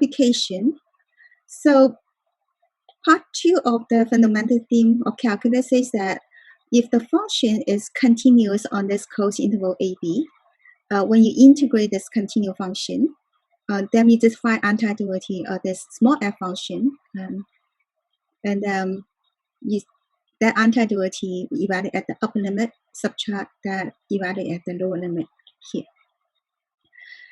application. So part 2 of the fundamental theme of calculus says that if the function is continuous on this closed interval AB, when you integrate this continuous function, then you just find antiderivative of this small f function, that antiderivative evaluate at the upper limit, subtract that evaluate at the lower limit here.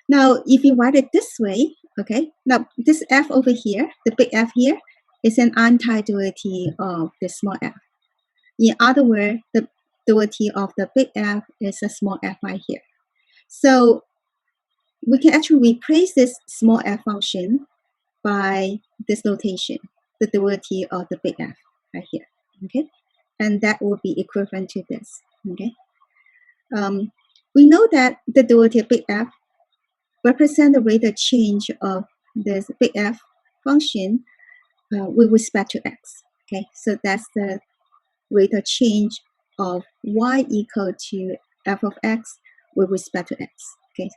Now, if you write it this way, okay, now this f over here, the big F here, is an antiderivative of the small f. In other words, the derivative of the big F is a small f right here. So we can actually replace this small f function by this notation, the derivative of the big F right here, okay? And that will be equivalent to this, okay? We know that the derivative of big F represent the rate of change of this big F function with respect to x, okay? So that's the rate of change of y equal to f of x with respect to x, okay?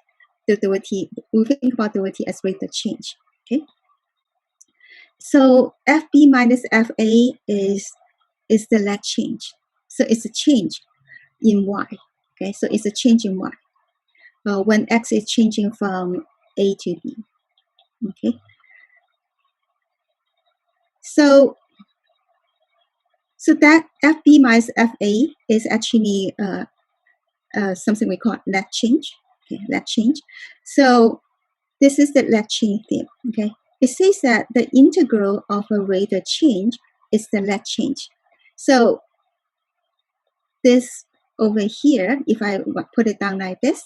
The derivative, we think about derivative as rate of change, okay? So fb minus fa is the net change. So it's a change in y, okay? So it's a change in y when x is changing from a to b, okay? So that fb minus fa is actually something we call net change, okay? Net change. So this is the net change theorem, okay? It says that the integral of a rate of change is the net change. So this over here, if I put it down like this,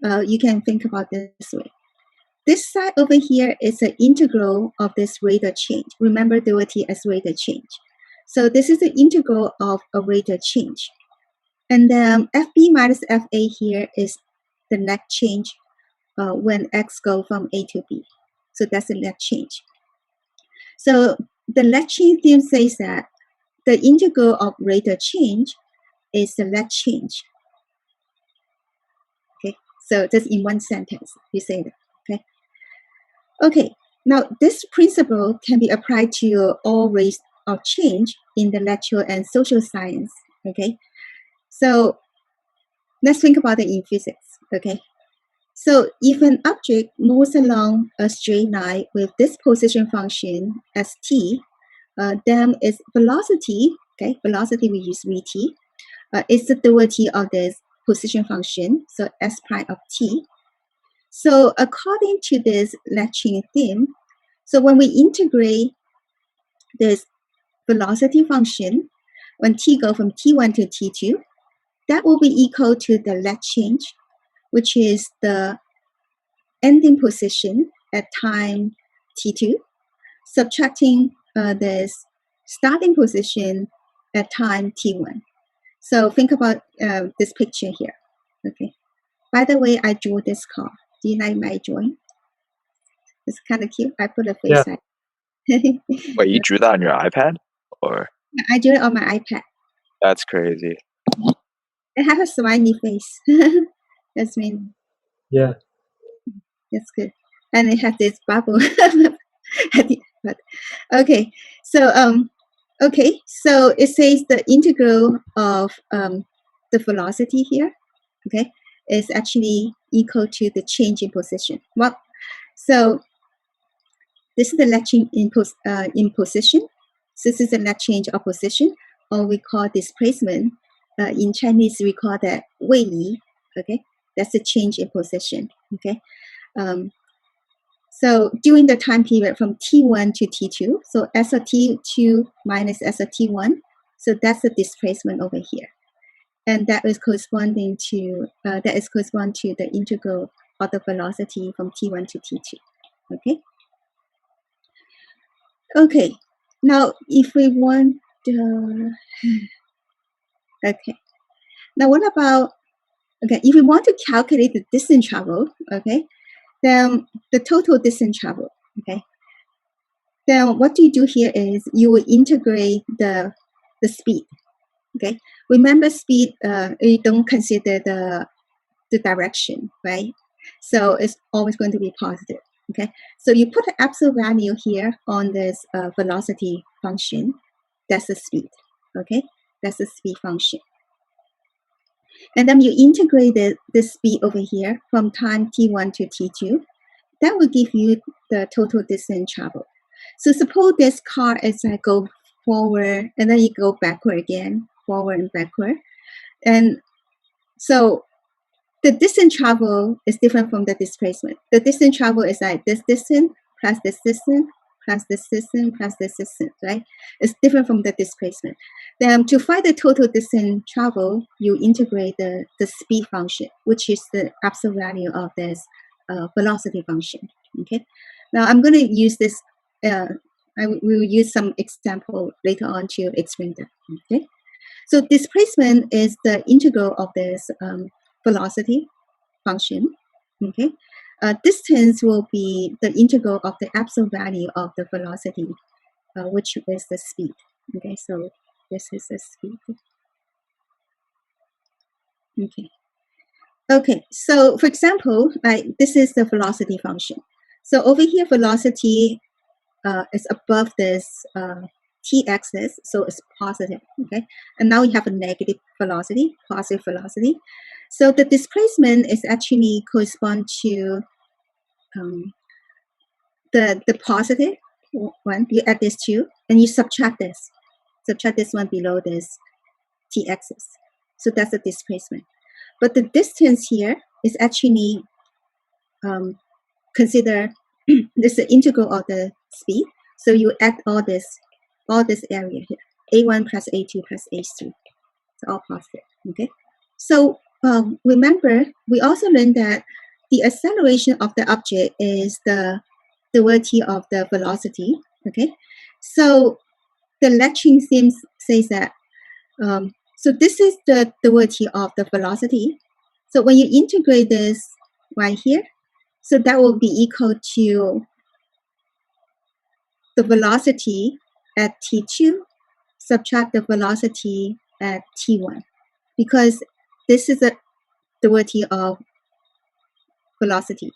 you can think about this way. This side over here is the integral of this rate of change. Remember derivative as rate of change. So this is the integral of a rate of change. And then fb minus fa here is the net change when x go from a to b. So that's the net change. So the net change theorem says that the integral of rate of change is the net change. Okay, so just in one sentence, you say that, okay? Okay, now this principle can be applied to all rates of change in the natural and social science, okay? So let's think about it in physics, okay? So if an object moves along a straight line with this position function as t, then its velocity, okay, velocity we use vt, is the derivative of this position function, so s prime of t. So according to this net change theorem, so when we integrate this velocity function, when t go from t1 to t2, that will be equal to the net change, which is the ending position at time t2, subtracting this starting position at time t1. So think about this picture here, okay? By the way, I drew this car. Do you like my drawing? It's kind of cute. I put a face on it. Wait, you drew that on your iPad? Or? I drew it on my iPad. That's crazy. It has a smiley face. That's me. Yeah. That's good. And it has this bubble at the end. Okay, so okay, so it says the integral of the velocity here, okay, is actually equal to the change in position. Well, so this is the net change in position. So this is the net change of position, or we call displacement. In Chinese, we call that 位移. Okay, that's the change in position. Okay, so during the time period from t1 to t2, so s of t2 minus s of t1, so that's the displacement over here, and that is corresponding to the integral of the velocity from t1 to t2. Okay. Okay. Now, if we want okay. Now, what about if we want to calculate the distance traveled, okay, then the total distance traveled, okay, then what you do here is you will integrate the speed, okay. Remember speed, you don't consider the direction, right? So it's always going to be positive, Okay, so you put an absolute value here on this velocity function. That's the speed. Okay, that's the speed function. And then you integrate the speed over here from time t1 to t2. That will give you the total distance traveled. So suppose this car is like go forward and then you go backward again, forward and backward. And so the distance travel is different from the displacement. The distance travel is like this distance plus this distance plus this distance plus this distance, right? It's different from the displacement. Then to find the total distance travel, you integrate the speed function, which is the absolute value of this velocity function. Okay. Now I'm going to use this. We will use some example later on to explain that. Okay. So displacement is the integral of this velocity function. Okay. Distance will be the integral of the absolute value of the velocity, which is the speed. Okay, so this is the speed. Okay. Okay, so for example, this is the velocity function. So over here, velocity is above this t-axis, so it's positive. Okay, and now you have a negative velocity, positive velocity. So the displacement is actually correspond to the positive one. You add this two, and you subtract this one below this t-axis. So that's the displacement. But the distance here is actually consider this is the integral of the speed. So you add all this area here, a1 plus a2 plus a3. It's all positive. Okay. So remember, we also learned that the acceleration of the object is the derivative of the velocity. Okay. So the Net Change Theorem says that. So this is the derivative of the velocity. So when you integrate this right here, so that will be equal to the velocity at t2 subtract the velocity at t1, because this is a derivative of velocity.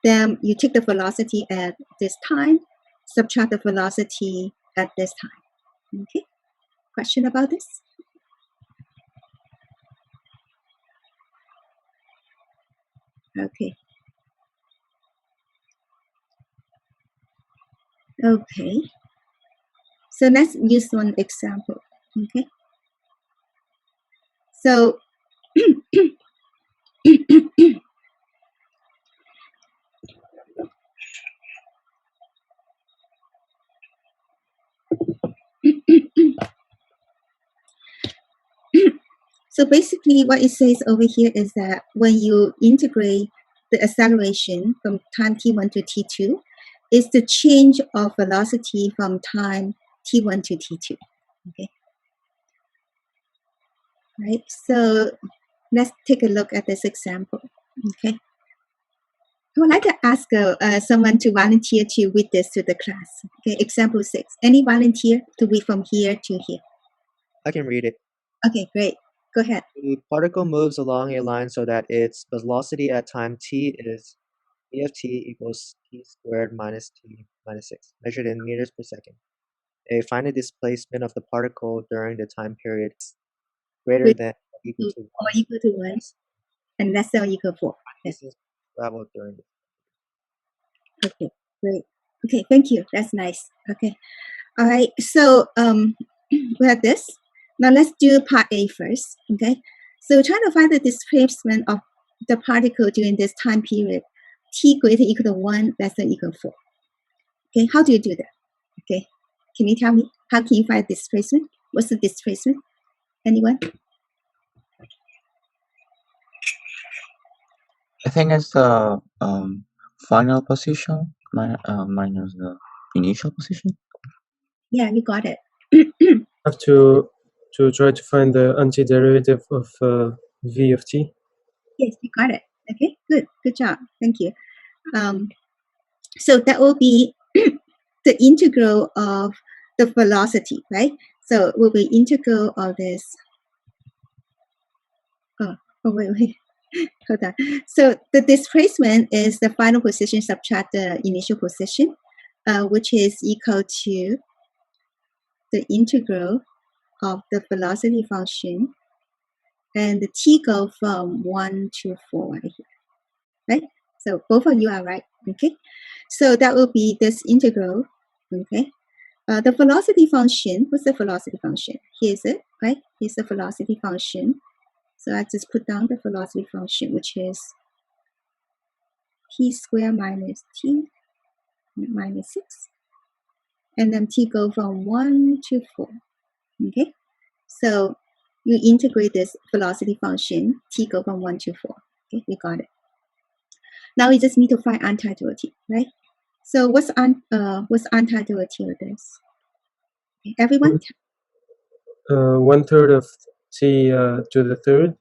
Then you take the velocity at this time, subtract the velocity at this time. Okay, question about this? Okay. Okay. So let's use one example. Okay. So so basically what it says over here is that when you integrate the acceleration from time t1 to t2, is the change of velocity from time t1 to t2. Okay. Right. So let's take a look at this example. Okay. I would like to ask someone to volunteer to read this to the class. Okay. Example 6. Any volunteer to read from here to here? I can read it. Okay, great. Go ahead. The particle moves along a line so that its velocity at time t is v of t equals t squared minus t minus 6, measured in meters per second. Find the displacement of the particle during the time period greater than or equal to 1. Or equal to 1, and less than or equal to 4. Yes. Traveled during the Okay, great. Okay, thank you. That's nice. Okay. All right. So we have this. Now let's do part A first. Okay. So try to find the displacement of the particle during this time period, t greater equal to 1, less than equal to 4. Okay. How do you do that? Okay. Can you tell me how can you find displacement? What's the displacement? Anyone? I think it's the final position minus the initial position. Yeah, you got it. Have to try to find the antiderivative of v of t. Yes, you got it. Okay, good job. Thank you. So that will be the integral of the velocity, right? So it will be integral of this. Oh wait. Hold on. So the displacement is the final position subtract the initial position, which is equal to the integral of the velocity function, and the t go from 1 to 4 right here, right? So both of you are right, okay? So that will be this integral, okay? The velocity function, what's the velocity function? Here's it, right? Here's the velocity function. So I just put down the velocity function, which is t squared minus t minus 6. And then t go from 1 to 4, okay? So you integrate this velocity function, t go from 1 to 4, okay? We got it. Now we just need to find antiduality, right? So what's antiduality of this? Okay, everyone? 1/3 of t to the third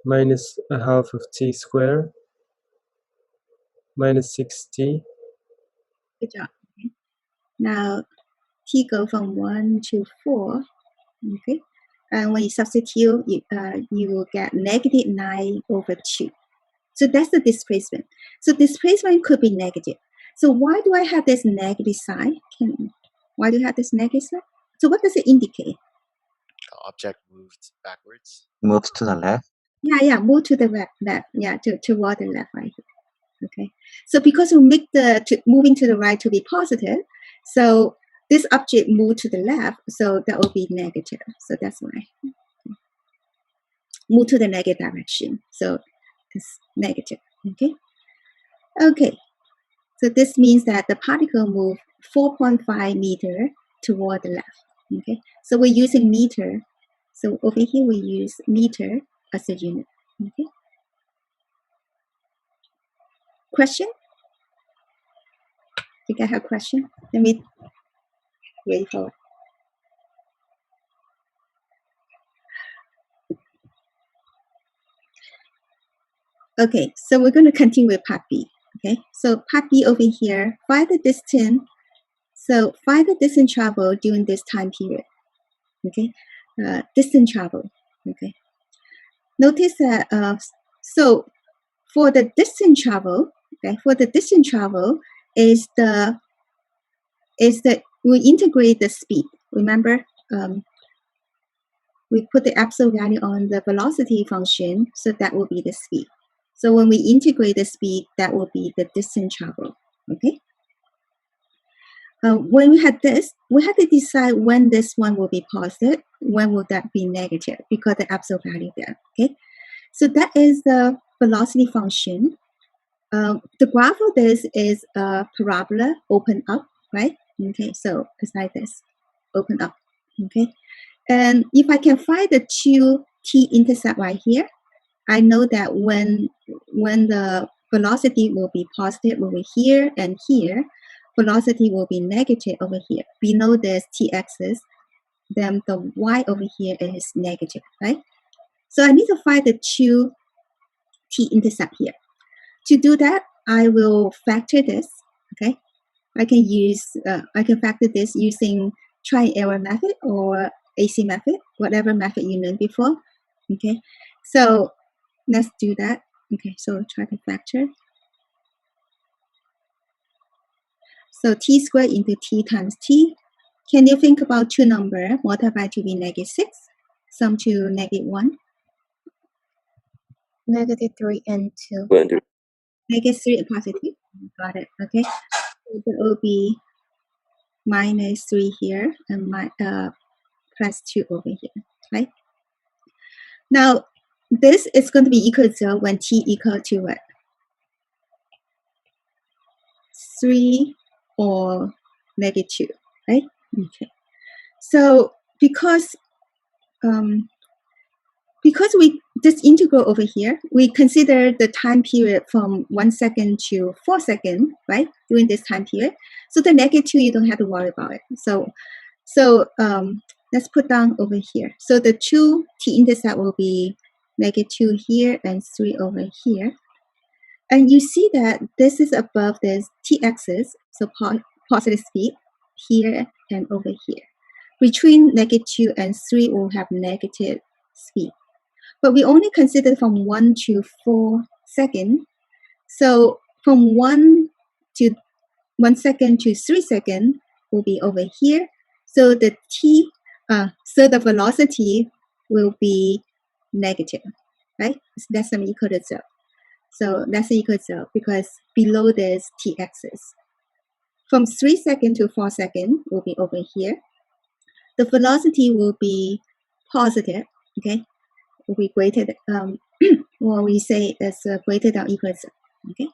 minus a half of t squared minus 6t. Good job. Okay. Now t go from 1 to 4, okay? And when you substitute, you will get negative 9 over 2. So that's the displacement. So displacement could be negative. So why do I have this negative sign? Why do you have this negative sign? So what does it indicate? The object moved backwards. Moves to the left. Yeah, move to the left. Yeah, toward the left right here. Okay. So because we make moving to the right to be positive, so this object moved to the left, so that will be negative. So that's why. Move to the negative direction. So it's negative. Okay. Okay. So this means that the particle moved 4.5 meter toward the left. Okay. So we're using meter. So over here we use meter as a unit. Okay. Question? Think I have a question? Let me wait for it. Okay, so we're going to continue with part B. Okay, so part B over here, find the distance. So find the distance travel during this time period. Okay, distance travel. Okay, notice that. So for the distance travel, okay, is the we integrate the speed. Remember, we put the absolute value on the velocity function, so that will be the speed. So when we integrate the speed, that will be the distance traveled. Okay. When we had this, we had to decide when this one will be positive, when will that be negative, because the absolute value there. Okay. So that is the velocity function. The graph of this is a parabola open up, right? Okay. So it's like this, open up. Okay. And if I can find the two t-intercept right here, I know that when the velocity will be positive over here and here, velocity will be negative over here. Below this t-axis, then the y over here is negative, right? So I need to find the two t-intercept here. To do that, I will factor this, okay? I can factor this using try and error method or AC method, whatever method you learned before, okay? So let's do that. Okay, so try to factor. So t squared into t times t. Can you think about two numbers multiplied to be negative 6, sum to negative 1? Negative 3 and 2. Negative 3 and positive 2. Got it, okay? So it will be minus 3 here and plus 2 over here, right? Now, this is going to be equal to 0 when t equal to what? 3 or negative 2, right? Okay. So because this integral over here, we consider the time period from 1 second to 4 seconds, right? During this time period. So the negative 2, you don't have to worry about it. So let's put down over here. So the two t-intercept will be negative 2 here and 3 over here. And you see that this is above this t-axis, so positive speed here and over here. Between negative 2 and 3 will have negative speed. but we only consider from 1 to 4 seconds. So from 1 second to 3 seconds will be over here. So the the velocity will be negative, right? It's less than or equal to 0. So less than or equal to 0 because below this t-axis. From 3 seconds to 4 seconds will be over here. The velocity will be positive, okay? Will be greater than, or we say it's greater than or equal to 0, okay?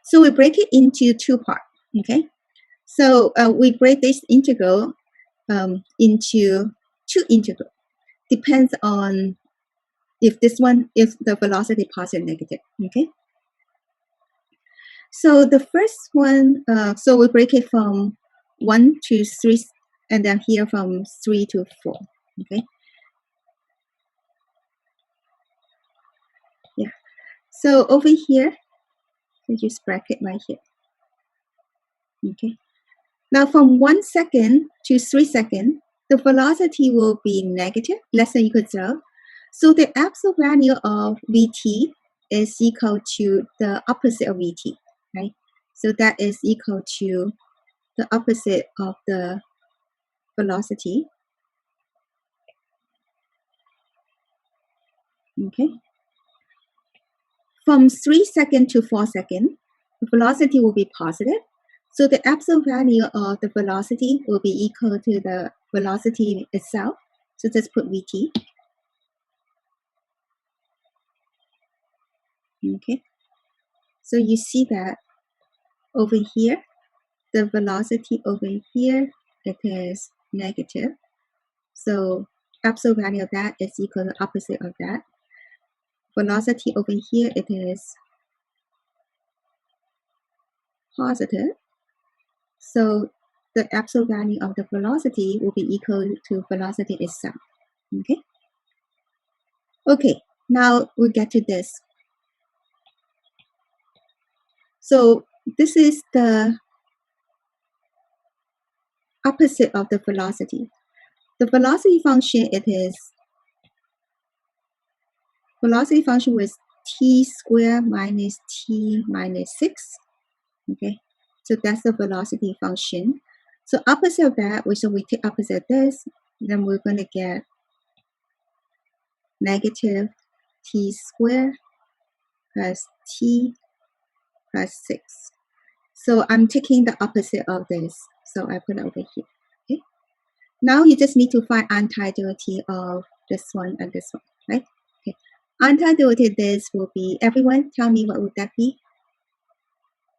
So we break it into 2 parts, okay? So we break this integral into 2 integrals. Depends on if the velocity positive or negative, okay? So the first one, so we break it from 1 to 3, and then here from 3 to 4, okay? Yeah. So over here, we just bracket right here, okay? Now from 1 second to 3 seconds, the velocity will be negative, less than or equal to 0. So the absolute value of Vt is equal to the opposite of Vt, right? So that is equal to the opposite of the velocity, okay? From 3 seconds to 4 seconds, the velocity will be positive. So the absolute value of the velocity will be equal to the velocity itself. So just put Vt. Okay. So you see that over here, the velocity over here, it is negative. So absolute value of that is equal to the opposite of that. Velocity over here, it is positive. So the absolute value of the velocity will be equal to velocity itself. Okay. Okay, now we get to this. So this is the opposite of the velocity. The velocity function, it is velocity function with t squared minus t minus 6. Okay, so that's the velocity function. So opposite of that, so we take opposite of this, then we're going to get negative t squared plus t plus 6. So I'm taking the opposite of this. So I put it over here. Okay. Now you just need to find antiderivative of this one and this one, right? Okay. Antiderivative this will be, everyone tell me what would that be?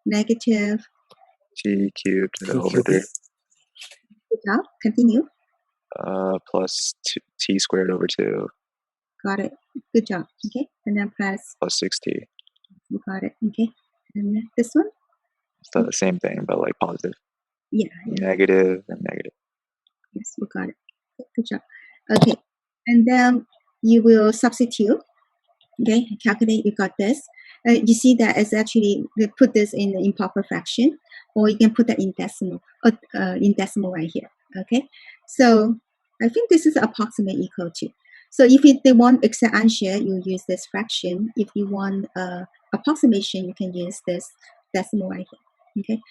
Negative. T cubed over 3. Good job. Continue. Plus t squared over 2. Got it. Good job. Okay. And then plus 6t. You got it. Okay. And then this one? It's the same thing, but like positive. Yeah. Negative and negative. Yes, you got it. Good job. Okay. And then you will substitute. Okay. Calculate. You got this. You see that it's actually, they put this in the improper fraction, or you can put that in decimal, right here. Okay. So I think this is approximate equal to. So if they want exact answer, you use this fraction. If you want approximation, you can use this decimal right here. Okay.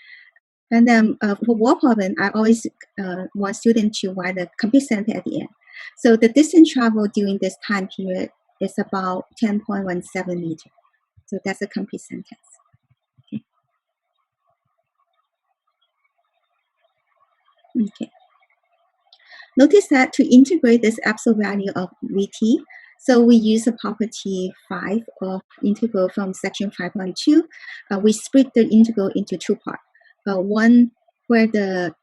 And then for word problem, I always want students to write the complete sentence at the end. So the distance traveled during this time period is about 10.17 meters. So that's a complete sentence. Okay. Okay. Notice that to integrate this absolute value of Vt, so we use the property 5 of integral from section 5.2. We split the integral into 2 parts. One where the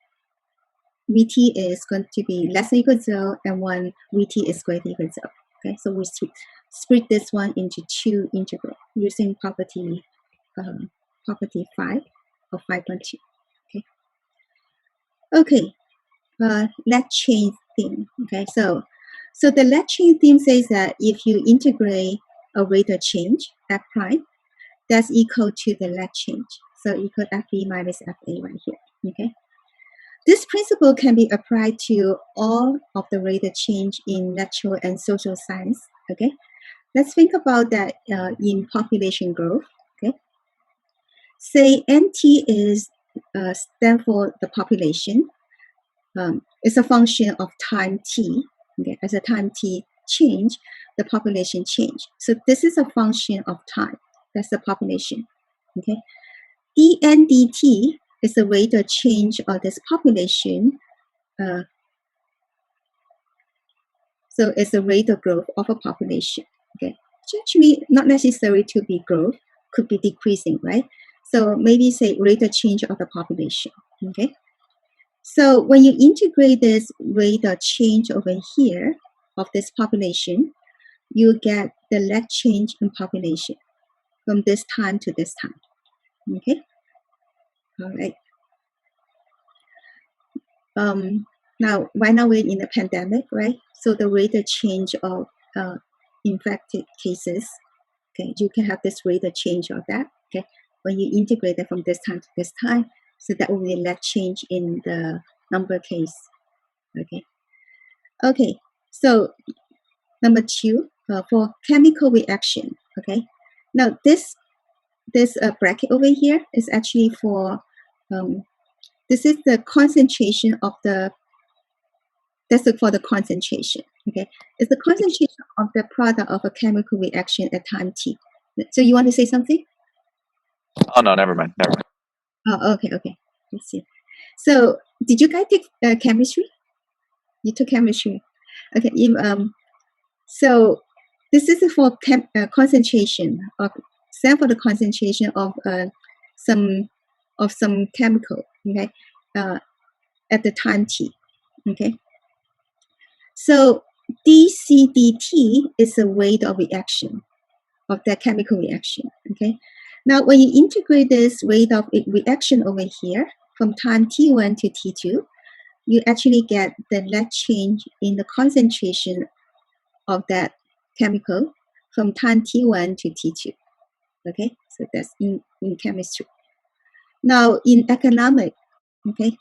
Vt is going to be less than or equal to 0, and one Vt is greater than or equal to 0. Okay, so we split this one into 2 integrals using property 5 of 5.2. Okay. Okay. Net change theorem. Okay, so the net change theorem says that if you integrate a rate of change f prime, that's equal to the net change. So equal FB minus FA right here. Okay. This principle can be applied to all of the rate of change in natural and social science. Okay. Let's think about that in population growth. Okay. Say NT is stand for the population. It's a function of time t. Okay, as a time t change, the population change. So this is a function of time. That's the population. Okay, dn dt is the rate of change of this population. So it's the rate of growth of a population. Okay, which actually not necessary to be growth, could be decreasing, right? So maybe say rate of change of the population. Okay. So when you integrate this rate of change over here of this population, you get the net change in population from this time to this time. Okay. All right. Now, right now we're in a pandemic, right? So the rate of change of infected cases, okay, you can have this rate of change of that. Okay, when you integrate it from this time to this time, so that will be a net change in the number case. Okay. Okay. So number 2 for chemical reaction. Okay. Now this bracket over here is actually for this is the concentration of the. That's for the concentration. Okay, it's the concentration of the product of a chemical reaction at time t. So you want to say something? Oh no, never mind. Never mind. Oh, okay, okay. Let's see. So did you guys take chemistry? You took chemistry. Okay. So this is for concentration of stand for the concentration of some chemical. Okay, at the time t. Okay. So dCdt is the rate of reaction of that chemical reaction. Okay. Now, when you integrate this rate of reaction over here from time t1 to t2, you actually get the net change in the concentration of that chemical from time t1 to t2. Okay, so that's in chemistry. Now, in economic, okay,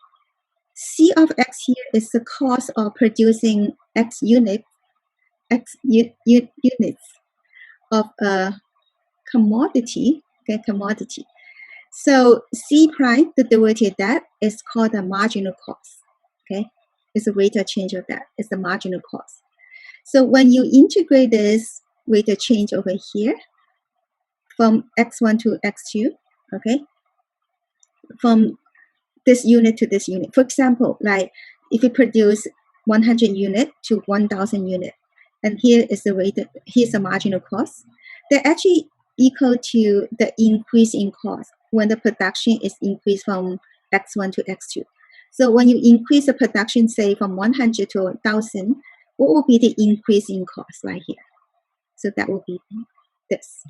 C of x here is the cost of producing x units of a commodity. Okay, commodity. So C prime, the derivative of that is called the marginal cost. Okay, it's the rate of change of that. It's the marginal cost. So when you integrate this rate of change over here from x1 to x2, okay, from this unit to this unit. For example, like if you produce 100 unit to 1,000 unit, and here is the rate, here's the marginal cost, they're actually equal to the increase in cost when the production is increased from x1 to x2. So when you increase the production, say from 100 to 1,000, what will be the increase in cost right here? So that will be this.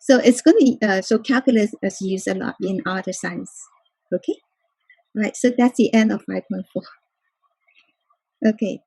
So it's going to be, so calculus is used a lot in other science. Okay. Right, so that's the end of 5.4. Okay.